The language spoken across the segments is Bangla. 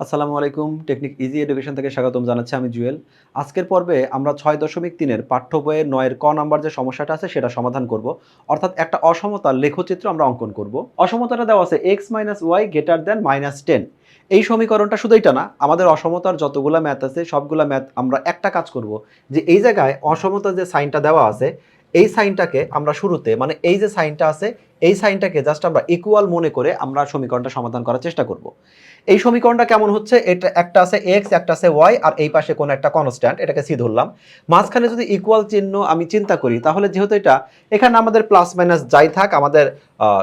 আসসালামু আলাইকুম। টেকনিক ইজি এডুকেশন থেকে স্বাগতম জানাচ্ছি আমি জুয়েল। আজকের পর্বে আমরা ৬.৩ এর পাঠ্য বইয়ের ৯ এর ক নাম্বার যে সমস্যাটা আছে সেটা সমাধান করব। অর্থাৎ একটা অসমতার লেখচিত্র আমরা অঙ্কন করব। অসমতাটা দেওয়া আছে x - y > -10। এই সমীকরণটা শুধু এইটা না, আমাদের অসমতার যতগুলা ম্যাথ আছে সবগুলা ম্যাথ আমরা একটা কাজ করব যে এই জায়গায় অসমতার যে সাইনটা দেওয়া আছে এই সাইনটাকে আমরা শুরুতে মানে এই যে সাইনটা আছে এই সাইনটাকে জাস্ট আমরা ইকুয়াল মনে করে আমরা সমীকরণটা সমাধান করার চেষ্টা করব। এই সমীকরণটা কেমন হচ্ছে, এটা একটা আছে x একটা আছে y আর এই পাশে কোন একটা কনস্ট্যান্ট, এটাকে c ধরলাম। মাঝখানে যদি ইকুয়াল চিহ্ন আমি চিন্তা করি তাহলে যেহেতু এটা এখানে আমাদের প্লাস মাইনাস যাই থাক, আমাদের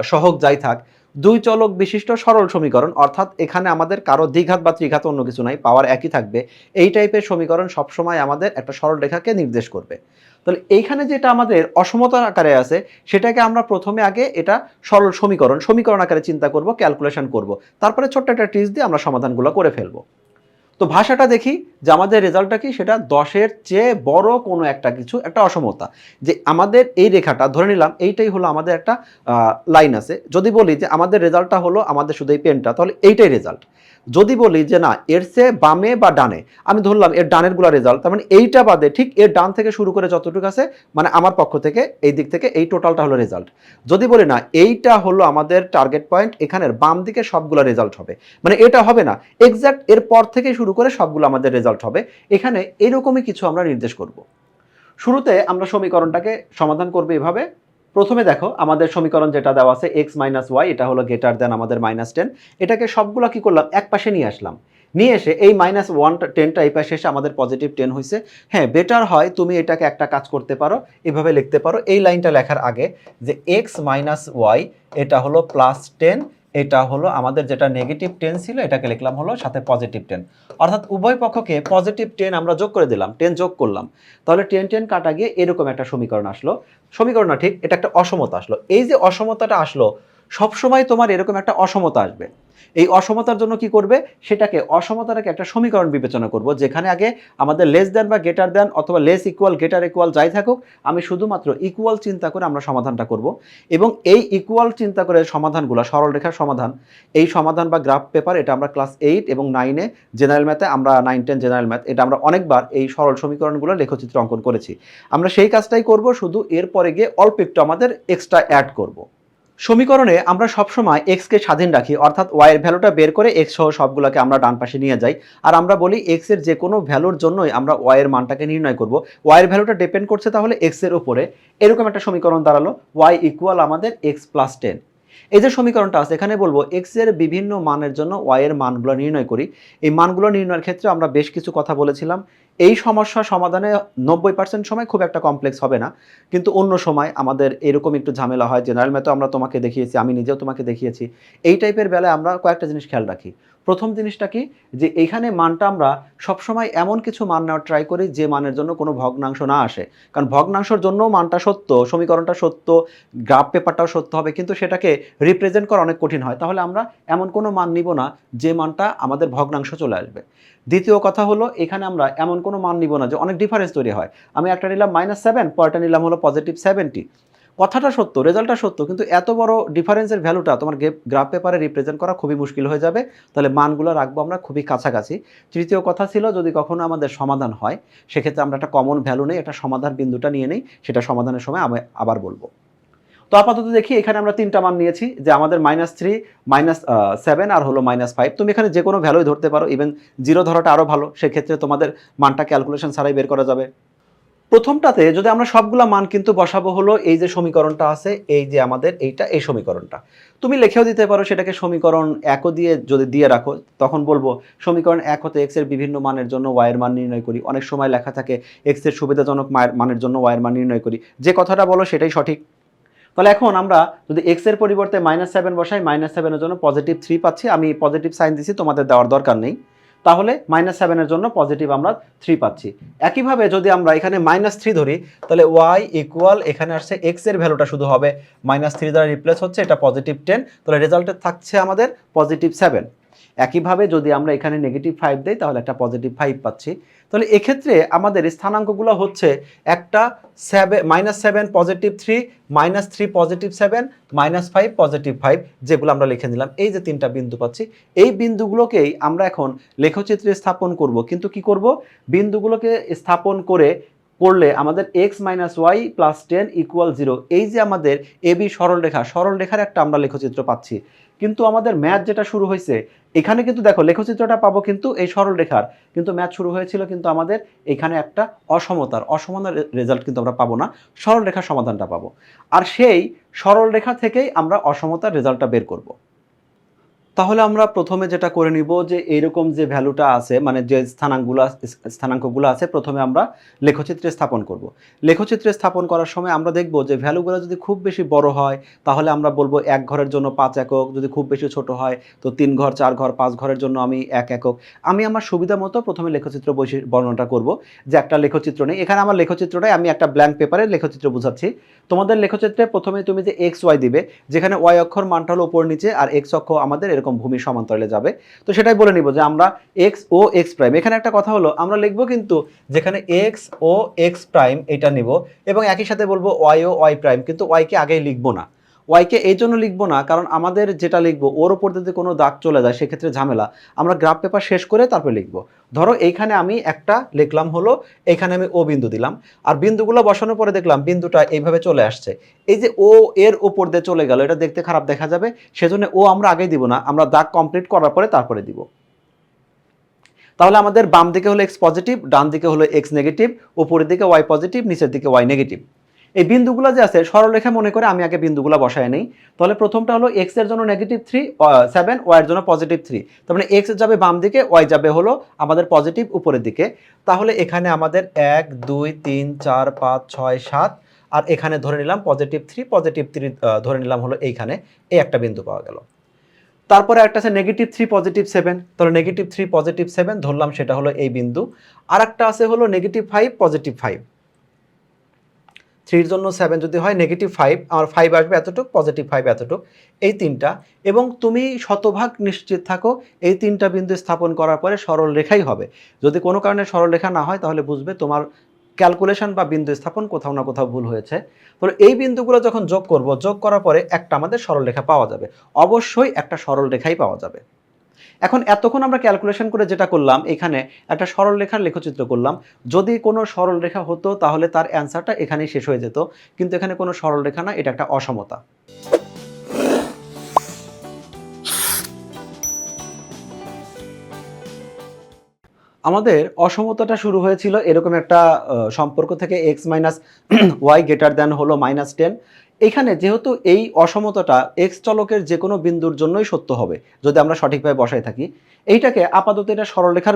সহগ যাই থাক, দুই চলক বিশিষ্ট সরল সমীকরণ, অর্থাৎ এখানে আমাদের কারো দ্বিঘাত বা ত্রিঘাত অন্য কিছু নাই, পাওয়ার একই থাকবে। এই টাইপের সমীকরণ সবসময় আমাদের একটা সরল রেখাকে নির্দেশ করবে। তাহলে এইখানে যেটা আমাদের অসমতার আকারে আছে সেটাকে আমরা প্রথমে আগে এটা সরল সমীকরণ আকারে চিন্তা করব, ক্যালকুলেশন করব, তারপরে ছোট্ট একটা ট্রিক্স দিয়ে আমরা সমাধানগুলো করে ফেলবো। তো ভাষাটা দেখি যে আমাদের রেজাল্টটা কি, সেটা 10-এর চেয়ে বড় কোনো একটা কিছু একটা অসমতা। যে আমাদের এই রেখাটা ধরে নিলাম এইটাই হলো আমাদের একটা লাইন আছে। যদি বলি যে আমাদের রেজাল্টটা হলো আমাদের শুধু এই পেনটা, তাহলে এইটাই রেজাল্ট। যদি বলি যে না এর চেয়ে বামে বা ডানে, আমি ধরলাম এর ডানের গুলা রেজাল্ট, তার মানে এইটা বাদে ঠিক এর ডান থেকে শুরু করে যতটুকু আছে মানে আমার পক্ষ থেকে এই দিক থেকে এই টোটালটা হলো রেজাল্ট। যদি বলি না এইটা হলো আমাদের টার্গেট পয়েন্ট, এখানের বাম দিকে সবগুলা রেজাল্ট হবে, মানে এটা হবে না এক্সাক্ট এর পর থেকে শুরু করে সবগুলো আমাদের রেজাল্ট হবে। এখানে এরকমই কিছু আমরা নির্দেশ করব। শুরুতে আমরা সমীকরণটাকে সমাধান করব এভাবে। প্রথমে দেখো আমাদের সমীকরণ যেটা দেওয়া আছে x - y, এটা হলো গ্রেটার দেন আমাদের -10। এটাকে সবগুলো কি করলাম, এক পাশে নিয়ে আসলাম। নিয়ে এসে এই -110টা এই পাশে এসে আমাদের পজিটিভ 10 হয়েছে। হ্যাঁ, বেটার হয় তুমি এটাকে একটা কাজ করতে পারো, এভাবে লিখতে পারো এই লাইনটা লেখার আগে যে x - y এটা হলো +10, এটা হলো আমাদের যেটা নেগেটিভ 10 ছিল এটাকে লিখলাম হলো সাথে পজিটিভ 10। অর্থাৎ উভয় পক্ষকে পজিটিভ 10 আমরা যোগ করে দিলাম, 10 যোগ করলাম। তাহলে 10 কাটা গিয়ে এরকম একটা সমীকরণ আসলো। সমীকরণ না ঠিক, এটা একটা অসমতা আসলো। এই যে অসমতাটা আসলো, সবসময় তোমার এরকম একটা অসমতা আসবে। এই অসমতার জন্য কি করবে, সেটাকে অসমতাটাকে একটা সমীকরণ বিবেচনা করব যেখানে আগে আমাদের লেস দেন বা গ্রেটার দেন অথবা লেস ইকুয়াল গ্রেটার ইকুয়াল যাই থাকুক, আমি শুধুমাত্র ইকুয়াল চিন্তা করে আমরা সমাধানটা করব। এবং এই ইকুয়াল চিন্তা করে সমাধানগুলো সরল রেখার সমাধান, এই সমাধান বা গ্রাফ পেপার এটা আমরা ক্লাস 8 এবং 9-এ জেনারেল ম্যাথে, আমরা 9-10 জেনারেল ম্যাথ, এটা আমরা অনেকবার এই সরল সমীকরণগুলো লেখচিত্র অঙ্কন করেছি। আমরা সেই কাজটাই করব, শুধু এরপরে গিয়ে অল্প একটু আমাদের এক্সট্রা অ্যাড করব। সমীকরণে আমরা সবসময় x কে স্বাধীন রাখি, অর্থাৎ y এর ভ্যালুটা বের করে x সহ সবগুলোকে আমরা ডান পাশে নিয়ে যাই। আর আমরা বলি x এর যে কোনো ভ্যালুর জন্যই আমরা y এর মানটাকে নির্ণয় করব। y এর ভ্যালুটা ডিপেন্ড করছে তাহলে x এর উপরে। এরকম একটা সমীকরণ দাঁড়ালো y ইকুয়াল আমাদের x + 10। এই যে সমীকরণটা আছে এখানে বলবো x এর বিভিন্ন মানের জন্য y এর মানগুলো নির্ণয় করি। এই মানগুলো নির্ণয়ের ক্ষেত্রে আমরা বেশ কিছু কথা বলেছিলাম। এই সমস্যা সমাধানে 90% সময় খুব একটা কমপ্লেক্স হবে না, কিন্তু অন্য সময় আমাদের এরকম একটু ঝামেলা হয়। জেনারেল ম্যাথও আমরা তোমাকে দেখিয়েছি, আমি নিজেও তোমাকে দেখিয়েছি। এই টাইপের বেলায় আমরা কয়েকটা জিনিস খেয়াল রাখি। প্রথম জিনিসটা কি, যে এইখানে মানটা আমরা সবসময় এমন কিছু মান নেওয়ার ট্রাই করি যে মানের জন্য কোনো ভগ্নাংশ না আসে। কারণ ভগ্নাংশের জন্যও মানটা সত্য, সমীকরণটা সত্য, গ্রাফ পেপারটাও সত্য হবে, কিন্তু সেটাকে রিপ্রেজেন্ট করা অনেক কঠিন হয়। তাহলে আমরা এমন কোনো মান নিব না যে মানটা আমাদের ভগ্নাংশ চলে আসবে। দ্বিতীয় কথা হলো, এখানে আমরা এমন কোনো মান নিব না যে অনেক ডিফারেন্স তৈরি হয়। আমি একটা নিলাম -7, পরেরটা নিলাম হলো +70। কথাটা সত্য, রেজাল্টটা সত্য, কিন্তু এত বড় ডিফারেন্সের ভ্যালুটা তোমার গ্রাফ পেপারে রিপ্রেজেন্ট করা খুবই মুশকিল হয়ে যাবে। তাহলে মানগুলো রাখবো আমরা খুবই কাছাকাছি। তৃতীয় কথা ছিল, যদি কখনো আমাদের সমাধান হয় সেক্ষেত্রে আমরা একটা কমন ভ্যালু নেই, একটা সমাধান বিন্দুটা নিয়ে নেই, সেটা সমাধানের সময় আমি আবার বলবো। তো আপাতত দেখি এখানে আমরা 3টা মান নিয়েছি, যে আমাদের -3, -7 আর হলো -5। তুমি এখানে যে কোনো ভ্যালুই ধরতে পারো, ইভেন 0 ধরাটা আরও ভালো, সেক্ষেত্রে তোমাদের মানটা ক্যালকুলেশন ছাড়াই বের করা যাবে। প্রথমটাতে যদি আমরা সবগুলা মান কিন্তু বসাবো হলো এই যে সমীকরণটা আছে, এই যে আমাদের এইটা, এই সমীকরণটা তুমি লিখেও দিতে পারো, সেটাকে সমীকরণ 1 দিয়ে যদি দিয়ে রাখো তখন বলবো সমীকরণ 1 হতে x এর বিভিন্ন মানের জন্য y এর মান নির্ণয় করি। অনেক সময় লেখা থাকে x এর সুবিধাজনক মানের জন্য y এর মান নির্ণয় করি। যে কথাটা বলো সেটাই সঠিক। তাহলে এখন আমরা যদি x এর পরিবর্তে -7 বসাই, -7 এর জন্য +3 পাচ্ছি। আমি পজিটিভ সাইন দিছি, তোমাদের দেওয়ার দরকার নেই। তাহলে -7 এর জন্য পজিটিভ আমরা 3 পাচ্ছি। একইভাবে যদি আমরা এখানে -3 ধরি, তাহলে y ইকুয়াল এখানে আসছে x এর ভ্যালুটা শুধু হবে -3 দ্বারা রিপ্লেস হচ্ছে, এটা +10, তাহলে রেজাল্টে থাকছে আমাদের +7। একইভাবে যদি আমরা এখানে -5 দেই তাহলে একটা +5 পাচ্ছি। তাহলে এক্ষেত্রে আমাদের স্থানাঙ্কগুলো হচ্ছে একটা -7 +3 -3 +7 -5 +5 যেগুলো আমরা লিখে নিলাম। এই যে 3টা বিন্দু পাচ্ছি, এই বিন্দুগুলোকেই আমরা এখন লেখচিত্রে স্থাপন করব। কিন্তু কি করব? বিন্দুগুলোকে স্থাপন করলে আমাদের x - y + 10 = 0 এই যে আমাদের AB সরলরেখার একটা আমরা লেখচিত্র পাচ্ছি। কিন্তু আমাদের ম্যাথ যেটা শুরু হইছে, এখানে কিন্তু দেখো লেখচিত্রটা পাবো কিন্তু এই সরলরেখার। কিন্তু ম্যাথ শুরু হয়েছিল কিন্তু আমাদের এখানে একটা অসমানের রেজাল্ট কিন্তু আমরা পাবো না। সরলরেখার সমাধানটা পাবো। আর সেই সরলরেখা থেকেই আমরা অসমতার রেজাল্টটা বের করব। তাহলে আমরা প্রথমে যেটা করে নিব যে এইরকম যে ভ্যালুটা আছে মানে যে স্থানাঙ্কগুলো আছে প্রথমে আমরা লেখচিত্রে স্থাপন করব। লেখচিত্রে স্থাপন করার সময় আমরা দেখব যে ভ্যালুগুলো যদি খুব বেশি বড় হয় তাহলে আমরা বলবো 1 ঘরের জন্য 5 একক, যদি খুব বেশি ছোট হয় তো 3 ঘর 4 ঘর 5 ঘরের জন্য আমি 1 একক। আমি আমার সুবিধা মতো প্রথমে লেখচিত্র বর্ণনাটা করব যে একটা লেখচিত্র নেই। এখানে আমার লেখচিত্রটাই আমি একটা ব্ল্যাঙ্ক পেপারে লেখচিত্র বুঝাচ্ছি। তোমাদের লেখচিত্রে প্রথমে তুমি যে x y দিবে, যেখানে y অক্ষর মানটা হলো উপর নিচে আর x অক্ষ আমাদের এরকম ভূমির সমান্তরালে যাবে। তো সেটাই বলে নিব যে আমরা x ও x প্রাইম, এখানে একটা কথা হলো আমরা লিখব কিন্তু যেখানে x ও x প্রাইম এটা নিব এবং একই সাথে বলবো y ও y প্রাইম, কিন্তু y কে আগেই লিখব না। y কে এই জন্য লিখবো না কারণ আমাদের যেটা লিখবো ওর উপর যদি কোনো দাগ চলে যায় সেক্ষেত্রে ঝামেলা। আমরা গ্রাফ পেপার শেষ করে তারপর লিখবো। ধরো এইখানে আমি একটা লিখলাম হলো, এখানে আমি ও বিন্দু দিলাম আর বিন্দুগুলো বসানোর পরে দেখলাম বিন্দুটা এইভাবে চলে আসছে। এই যে ও এর উপর দিয়ে চলে গেল, এটা দেখতে খারাপ দেখা যাবে, সেজন্য ও আমরা আগে দিব না, আমরা দাগ কমপ্লিট করার পরে তারপরে দিব। তাহলে আমাদের বাম দিকে হলো এক্স পজিটিভ, ডান দিকে হলো এক্স নেগেটিভ, উপরের দিকে ওয়াই পজিটিভ, নিচের দিকে ওয়াই নেগেটিভ। এই বিন্দুগুলো যে আছে সরলরেখা মনে করে আমি আগে বিন্দুগুলো বসায় নেই। তাহলে প্রথমটা হলো এক্স এর জন্য -7, ওয়াই এর জন্য +3। তার মানে এক্স যাবে বাম দিকে, ওয়াই যাবে হলো আমাদের পজিটিভ উপরের দিকে। তাহলে এখানে আমাদের 1 2 3 4 5 6 7 আর এখানে ধরে নিলাম +3 ধরে নিলাম হলো এইখানে, এই একটা বিন্দু পাওয়া গেল। তারপরে একটা আছে -3 +7, তাহলে -3 +7 ধরলাম সেটা হলো এই বিন্দু। আর একটা আছে হলো -5 +5, 3 এর জন্য 7 যদি হয় -5 আমার 5 আসবে এতটুক, +5 এতটুক, এই তিনটা। এবং তুমি শতভাগ নিশ্চিত থাকো এই তিনটা বিন্দু স্থাপন করার পরে সরল রেখাই হবে। যদি কোনো কারণে সরল রেখা না হয় তাহলে বুঝবে তোমার ক্যালকুলেশন বা বিন্দু স্থাপন কোথাও না কোথাও ভুল হয়েছে। তো এই বিন্দুগুলো যখন যোগ করব, যোগ করার পরে একটা আমাদের সরল রেখা পাওয়া যাবে। অবশ্যই একটা সরল রেখাই পাওয়া যাবে। এখন এতক্ষণ আমরা ক্যালকুলেশন করে যেটা করলাম, এখানে একটা সরল রেখার লেখচিত্র করলাম। যদি কোনো সরল রেখা হতো তাহলে তার অ্যান্সারটা এখানেই শেষ হয়ে যেত, কিন্তু এখানে কোনো সরল রেখা না, এটা একটা অসমতা। আমাদের অসমতাটা শুরু হয়েছিল এরকম একটা সম্পর্ক থেকে x minus y greater than হলো -10। এখানে যেহেতু এই অসমতাটা x চলকের যে কোনো বিন্দুর জন্যই সত্য হবে যদি আমরা সঠিকভাবে বসাই থাকি। এইটাকে আপাতত এটা সরলরেখার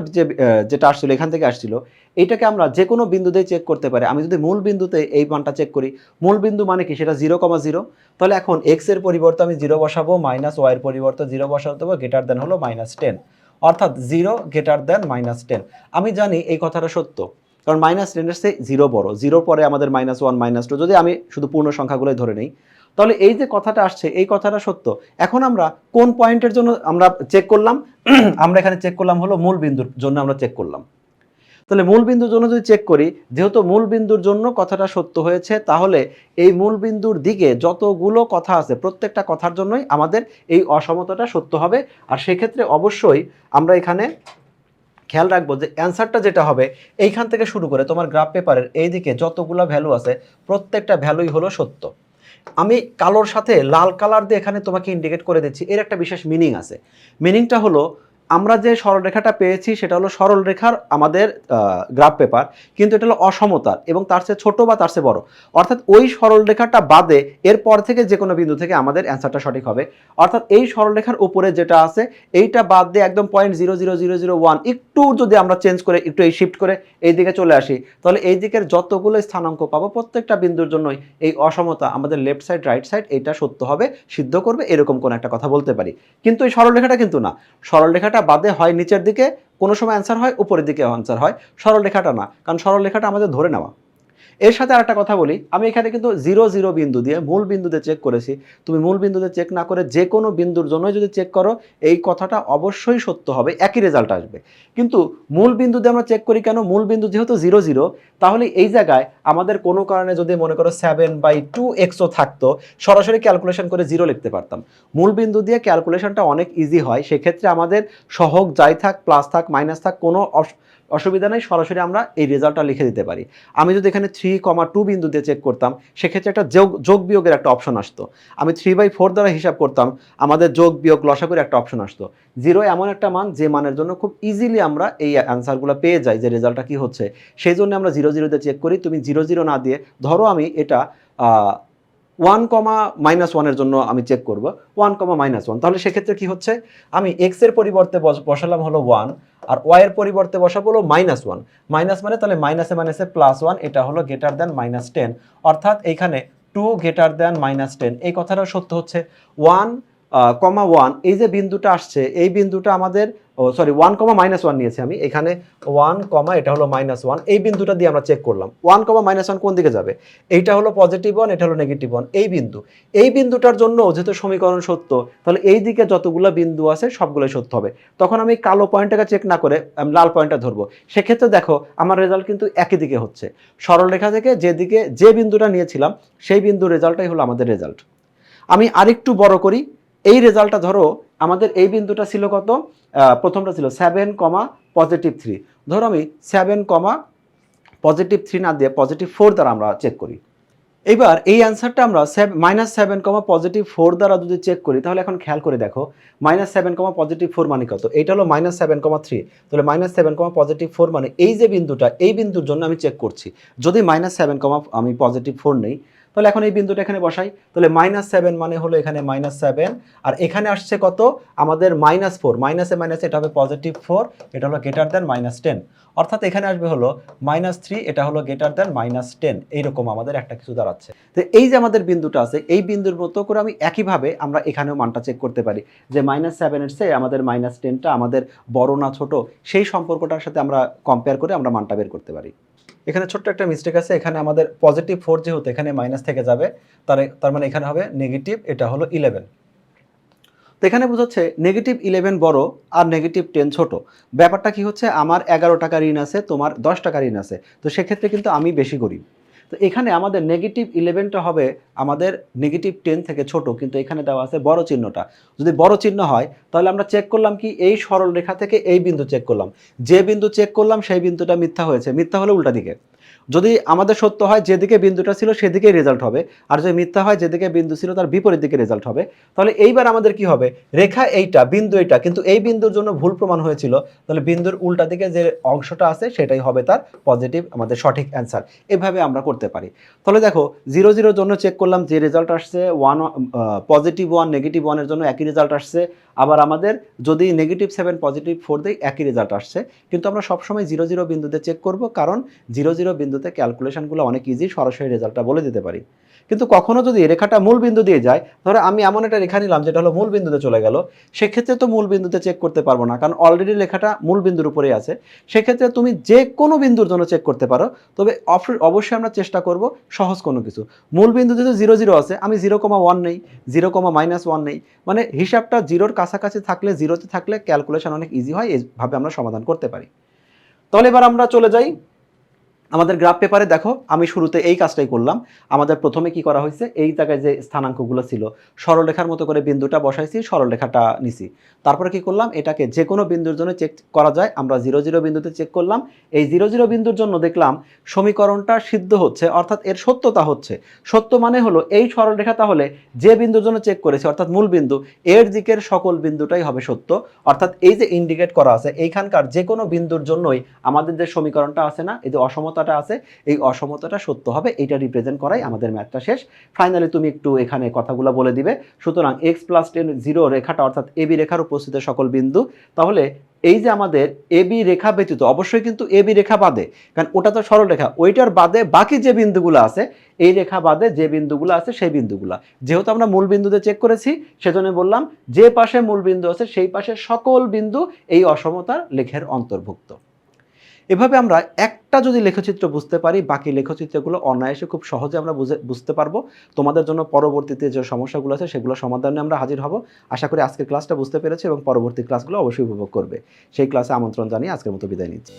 যেটা আসছিল এখান থেকে আসছিল, এইটাকে আমরা যে কোনো বিন্দুতেই চেক করতে পারি। আমি যদি মূল বিন্দুতে এই মানটা চেক করি, মূল বিন্দু মানে কি সেটা 0,0, তাহলে এখন x এর পরিবর্তে আমি 0 বসাবো, -y এর পরিবর্তে 0 বসাতে দেবো, গ্রেটার দ্যান হলো -10, অর্থাৎ 0 গ্রেটার দ্যান -10। আমি জানি এই কথাটা সত্য কারণ -10 এর চেয়ে 0 বড়, 0 পরে আমাদের -1 -2, যদি আমি শুধু পূর্ণ সংখ্যাগুলোই ধরে নেই তাহলে এই যে কথাটা আসছে এই কথাটা সত্য। এখন আমরা কোন পয়েন্টের জন্য আমরা চেক করলাম? আমরা এখানে চেক করলাম হলো মূল বিন্দুর জন্য আমরা চেক করলাম। তাহলে মূল বিন্দুর জন্য যদি চেক করি, যেহেতু মূল বিন্দুর জন্য কথাটা সত্য হয়েছে, তাহলে এই মূল বিন্দুর দিকে যতগুলো কথা আছে প্রত্যেকটা কথার জন্যই আমাদের এই অসমতাটা সত্য হবে। আর সেক্ষেত্রে অবশ্যই আমরা এখানে খেয়াল রাখবো যে অ্যান্সারটা যেটা হবে এইখান থেকে শুরু করে তোমার গ্রাফ পেপারের এই দিকে যতগুলো ভ্যালু আছে প্রত্যেকটা ভ্যালুই হলো সত্য। আমি কালোর সাথে লাল কালার দিয়ে এখানে তোমাকে ইন্ডিকেট করে দিচ্ছি, এর একটা বিশেষ মিনিং আছে। মিনিংটা হলো আমরা যে সরলরেখাটা পেয়েছি সেটা হলো সরলরেখার আমাদের গ্রাফ পেপার, কিন্তু এটা হলো অসমতার এবং তার চেয়ে ছোট বা তার চেয়ে বড়। অর্থাৎ ওই সরলরেখাটা বাদে এরপর থেকে যে কোনো বিন্দু থেকে আমাদের অ্যান্সারটা সঠিক হবে। অর্থাৎ এই সরলরেখার উপরে যেটা আছে এইটা বাদ দিয়ে একদম 0.00001 একটু যদি আমরা চেঞ্জ করে একটু এই শিফট করে এই দিকে চলে আসি, তাহলে এই দিকের যতগুলো স্থানাঙ্ক পাবো প্রত্যেকটা বিন্দুর জন্যই এই অসমতা আমাদের লেফট সাইড রাইট সাইড এইটা সত্য হবে, সিদ্ধ করবে, এরকম কোন একটা কথা বলতে পারি। কিন্তু এই সরলরেখাটা কিন্তু না, সরলরেখাটা বাদে হয় নিচের দিকে কোনো সময় অ্যান্সার হয়, উপরের দিকে অ্যান্সার হয়, সরলরেখাটা না, কারণ সরলরেখাটা আমাদের ধরে নেওয়া। এর সাথে আরেকটা কথা বলি, আমি এখানে কিন্তু 0 0 বিন্দু দিয়ে মূল বিন্দুতে চেক করেছি। তুমি মূল বিন্দুতে চেক না করে যে কোনো বিন্দুর জন্যই যদি চেক করো, এই কথাটা অবশ্যই সত্য হবে, একই রেজাল্ট আসবে। কিন্তু মূল বিন্দু দিয়ে আমরা চেক করি কেন? মূল বিন্দু যেহেতু 0 0, তাহলে এই জায়গায় আমাদের কোনো কারণে যদি মনে করো 7/2x ও থাকতো, সরাসরি ক্যালকুলেশন করে 0 লিখতে পারতাম। মূল বিন্দু দিয়ে ক্যালকুলেশনটা অনেক ইজি হয়, সেক্ষেত্রে আমাদের সহগ যাই থাক, প্লাস থাক, মাইনাস থাক, কোনো অসুবিধা নেই, সরাসরি আমরা এই রেজাল্টটা লিখে দিতে পারি। আমি যদি এখানে 3,2 বিন্দু দিয়ে চেক করতাম, সেক্ষেত্রে একটা যোগ বিয়োগের একটা অপশন আসতো। আমি 3/4 দ্বারা হিসাব করতাম, আমাদের যোগ বিয়োগ লসাগুর একটা অপশন আসতো। 0 এমন একটা মান যে মানের জন্য খুব ইজিলি আমরা এই অ্যান্সারগুলো পেয়ে যাই যে রেজাল্টটা কি হচ্ছে। সেই জন্য আমরা 0 0 দিয়ে চেক করি। তুমি 0 0 না দিয়ে ধরো আমি এটা 1,-1 এর জন্য আমি চেক করব 1,-1, তাহলে সেক্ষেত্রে কি হচ্ছে, আমি এক্স এর পরিবর্তে বসালাম হলো 1, আর ওয়াই এর পরিবর্তে বসাবো হলো -1। মাইনাস মানে তাহলে মাইনাসে মাইনাসে +1, এটা হলো গ্রেটার দ্যান -10, অর্থাৎ এইখানে 2 গ্রেটার দ্যান -10, এই কথাটাও সত্য হচ্ছে। 1,1 এই যে বিন্দুটা আসছে, এই বিন্দুটা আমাদের 1,-1 নিয়েছি আমি এখানে, 1, এটা হলো -1, এই বিন্দুটা দিয়ে আমরা চেক করলাম। 1,-1 কোন দিকে যাবে? এইটা হলো +1, এটা হলো -1, এই বিন্দুটার জন্য যেহেতু সমীকরণ সত্য, তাহলে এই দিকে যতগুলো বিন্দু আছে সবগুলোই সত্য হবে। তখন আমি কালো পয়েন্টটাকে চেক না করে আমি লাল পয়েন্টটা ধরবো। সেক্ষেত্রে দেখো আমার রেজাল্ট কিন্তু একই দিকে হচ্ছে। সরলরেখা থেকে যেদিকে যে বিন্দুটা নিয়েছিলাম সেই বিন্দুর রেজাল্টটাই হলো আমাদের রেজাল্ট। আমি আরেকটু বড় করি, এই রেজাল্টটা ধরো আমাদের এই বিন্দুটা ছিল কত? প্রথমটা ছিল 7,3। ধরো আমি 7,3 না দিয়ে +4 দ্বারা আমরা চেক করি। এবার এই অ্যান্সারটা আমরা -7, দ্বারা যদি চেক করি, তাহলে এখন খেয়াল করে দেখো, -7, মানে কত? এটা হলো -7,3, তাহলে -7, মানে এই যে বিন্দুটা, এই বিন্দুর জন্য আমি চেক করছি। যদি -7, আমি +4 নেই, তাহলে এখন এই বিন্দুটা এখানে বসাই, তাহলে -7 মানে হলো এখানে -7, আর এখানে আসছে কত? আমাদের -4, মাইনাসে মাইনাসে এটা হবে +4, এটা হলো গ্রেটার দ্যান -10, অর্থাৎ এখানে আসবে হলো -3, এটা হলো গ্রেটার দ্যান -10, এইরকম আমাদের একটা কিছু দাঁড়াচ্ছে। তো এই যে আমাদের বিন্দুটা আছে, এই বিন্দুর মতো করে আমি একইভাবে আমরা এখানেও মানটা চেক করতে পারি যে -7 এর চেয়ে আমাদের -10টা আমাদের বড় না ছোট, সেই সম্পর্কটার সাথে আমরা কম্পেয়ার করে আমরা মানটা বের করতে পারি। এখানে ছোট্ট একটা মিস্টেক আছে, এখানে আমাদের +4 যেহেতু এখানে মাইনাস থেকে যাবে, তার মানে এখানে হবে নেগেটিভ, এটা হলো 11। তো এখানে বোঝাচ্ছে -11 বড় আর -10 ছোট। ব্যাপারটা কি হচ্ছে, আমার 11 টাকা ঋণ আছে, তোমার 10 টাকা ঋণ আছে, তো সেক্ষেত্রে কিন্তু আমি বেশি গরিব। তো এখানে আমাদের -11টা হবে আমাদের -10 থেকে ছোট, কিন্তু এখানে দেওয়া আছে বড় চিহ্নটা। যদি বড় চিহ্ন হয়, তাহলে আমরা চেক করলাম কি, এই সরল রেখা থেকে এই বিন্দু চেক করলাম, যে বিন্দু চেক করলাম সেই বিন্দুটা মিথ্যা হয়েছে, মিথ্যা হলে উল্টা দিকে। যদি আমাদের সত্য হয় যেদিকে বিন্দুটা ছিল সেদিকেই রেজাল্ট হবে, আর যদি মিথ্যা হয় যেদিকে বিন্দু ছিল তার বিপরীত দিকে রেজাল্ট হবে। তাহলে এইবার আমাদের কি হবে, রেখা এইটা, বিন্দু এইটা, কিন্তু এই বিন্দুর জন্য ভুল প্রমাণ হয়েছিল, তাহলে বিন্দুর উল্টা দিকে যে অংশটা আছে সেটাই হবে তার পজিটিভ, আমাদের সঠিক অ্যান্সার। এভাবে আমরা করতে পারি। তাহলে দেখো 0 0 জন্য চেক করলাম, যে রেজাল্ট আসছে +1, -1 এর জন্য একই রেজাল্ট আসছে। আবার আমাদের যদি -7 +4 দেই, একই রেজাল্ট আসছে। কিন্তু আমরা সবসময় 0 0 বিন্দুতে চেক করব, কারণ 0 0 বিন্দুতে ক্যালকুলেশনগুলো অনেক ইজি, সরাসরি রেজাল্টটা বলে দিতে পারি। কিন্তু কখনো যদি রেখাটা মূল বিন্দু দিয়ে যায়, ধরো আমি এমন একটা রেখা নিলাম যেটা হলো মূল বিন্দুতে চলে গেল, সেক্ষেত্রে তো মূল বিন্দুতে চেক করতে পারবো না, কারণ অলরেডি লেখাটা মূল বিন্দুর উপরেই আছে। সেক্ষেত্রে তুমি যে কোনো বিন্দুর জন্য চেক করতে পারো, তবে অবশ্যই আমরা চেষ্টা করব সহজ কোনো কিছু। মূল বিন্দু যদি 0 0 আছে, আমি 0,1 নেই, 0,-1 নেই, মানে হিসাবটা 0-র কাছাকাছি থাকলে, 0-তে থাকলে ক্যালকুলেশন অনেক ইজি হয়, এইভাবে আমরা সমাধান করতে পারি। তাহলে এবার আমরা চলে যাই আমাদের গ্রাফ পেপারে। দেখো আমি শুরুতে এই কাজটাই করলাম। আমাদের প্রথমে কি করা হয়েছে, এই জায়গায় যে স্থানাঙ্কগুলো ছিল সরলরেখার মতো করে বিন্দুটা বসাইছি, সরলরেখাটা নিছি। তারপরে কি করলাম, এটাকে যে কোনো বিন্দুর জন্য চেক করা যায়, আমরা 0 0 বিন্দুতে চেক করলাম। এই 0 0 বিন্দুর জন্য দেখলাম সমীকরণটা সিদ্ধ হচ্ছে, অর্থাৎ এর সত্যতা হচ্ছে। সত্য মানে হলো এই সরলরেখা তাহলে যে বিন্দুর জন্য চেক করেছে, অর্থাৎ মূল বিন্দু, এর দিকের সকল বিন্দুটাই হবে সত্য। অর্থাৎ এই যে ইন্ডিকেট করা আছে, এইখানকার যে কোনো বিন্দুর জন্যই আমাদের যে সমীকরণটা আছে না, এই যে অসমতাটা আছে, এই অসমতাটা সত্য হবে। এইটা রিপ্রেজেন্ট করাই আমাদের ম্যাথটা শেষ। ফাইনালি তুমি একটু এখানে কথাগুলো বলে দিবে। সুতরাং x + 10 0 রেখাটা, অর্থাৎ এবি রেখার উপস্থিত সকল বিন্দু, তাহলে এই যে আমাদের এবি রেখা ব্যতীত, অবশ্যই কিন্তু এবি রেখা বাদে, কারণ ওটা তো সরল রেখা, ওইটার বাদে বাকি যে বিন্দুগুলো আছে, এই রেখা বাদে যে বিন্দুগুলো আছে সেই বিন্দুগুলো, যেহেতু আমরা মূল বিন্দুতে চেক করেছি, সেজন্য বললাম যে পাশে মূল বিন্দু আছে সেই পাশে সকল বিন্দু এই অসমতার লেখের অন্তর্ভুক্ত। এভাবে আমরা একটা যদি লেখচিত্র বুঝতে পারি, বাকি লেখচিত্রগুলো অনায়াসে খুব সহজে আমরা বুঝতে পারবো। তোমাদের জন্য পরবর্তীতে যে সমস্যাগুলো আছে সেগুলো সমাধানে আমরা হাজির হব। আশা করি আজকের ক্লাসটা বুঝতে পেরেছো এবং পরবর্তী ক্লাসগুলো অবশ্যই উপভোগ করবে। সেই ক্লাসে আমন্ত্রণ জানিয়ে আজকের মতো বিদায় নিচ্ছি।